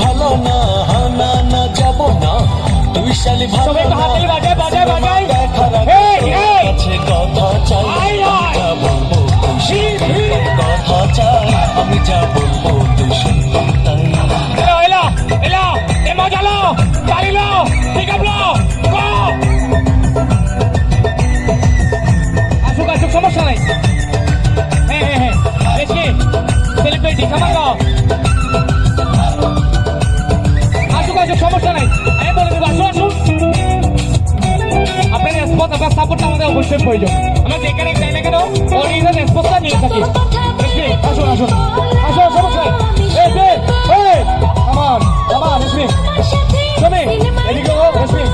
ভালো না না না যাব না তুই শালি ভালো না কাছে কথা চাই যা বলবো কথা চাই আমি যা বলবো তুই শুনবি তাই সমস্যা নাই। হ্যাঁ হ্যাঁ হ্যাঁ সেলিব্রিটি খাবার সমস্যা নাই, আমি বলে দেবো আসুন আসুন। আপনার রেসপন্স আপনার সাপোর্টটা আমাদের অবশ্যই প্রয়োজন। আমরা যেখানে যাই না কেন অরিজিনাল রেসপন্সটা নিয়ে থাকি। আসুন আসুন আসুন সমস্যা আমার আমার রেশমি তুমি এদিকে রেশমি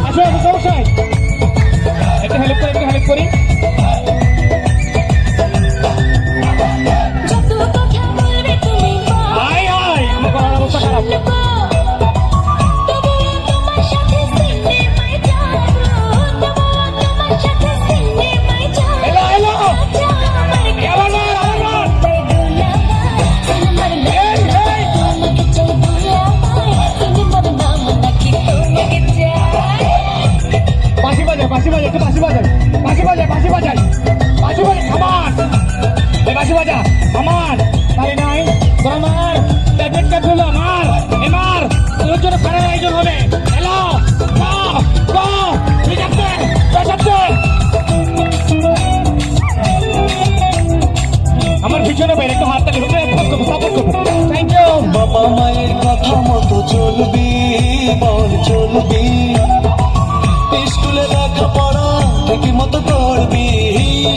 আসুন আসুন সমস্যা নাই, একটা হেল্প করি আমার তাই নাই তোমার ট্যাবলেটটা খুলো আমার এবার তোর জন্য সারা আয়োজন হবে। হ্যালো ঠিক আছে আমার পিছনে বাইরে একটু হাত তালি হবে সাপোর্ট করবো। Thank you. বাবা মায়ের কথা মতো চলবি বল চলবি স্কুলে লেখাপড়া ঠিক মতো করবি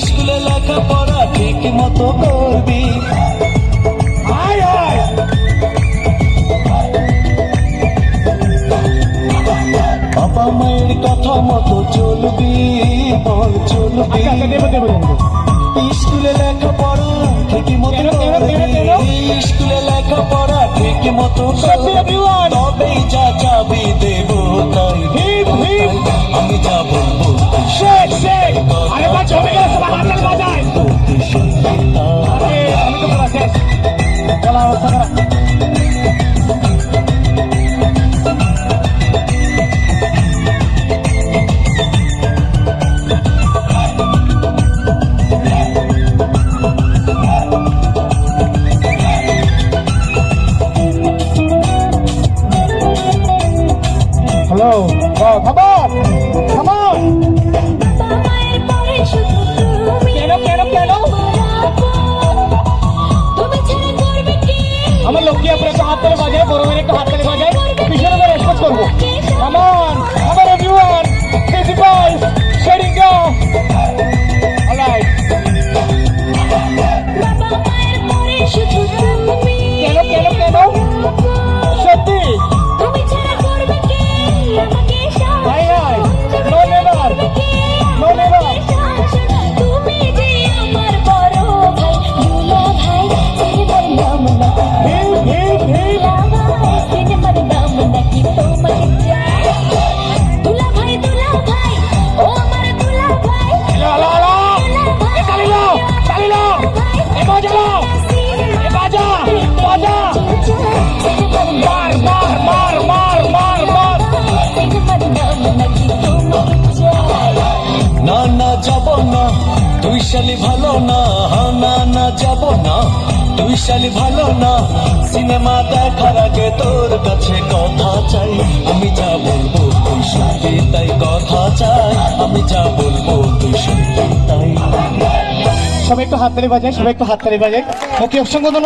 স্কুলে লেখাপড়া ঠিক মতো করবি বাবা মায়ের কথা মতো চলবি বল চলবি স্কুলে লেখাপড়া ঠিক মতো করবি স্কুলে লেখাপড়া ঠিক মতো তবেই যা চাবি দেব তাই আমি যা বলবো হ্যালো খবর খবর আমার লক্ষ্মী আপনার একটু হাত করে বাজায় বড় মেয়ের একটু হাত করে বাজায় পিছনে করে রেসপন্স করবো। আমার everyone crazy boys shutting down alright কেন সত্যি যাব না তুই শালি ভালো না না না যাব না তুই শালি ভালো না সিনেমা দেখার আগে তোর কাছে কথা চাই আমি যা বলবো তুই শুনবি তাই কথা চাই আমি যা বলবো তুই শুনবি তাই। সবাই একটু হাততালি বাজায় ওকে অসংখ্য ধন্যবাদ।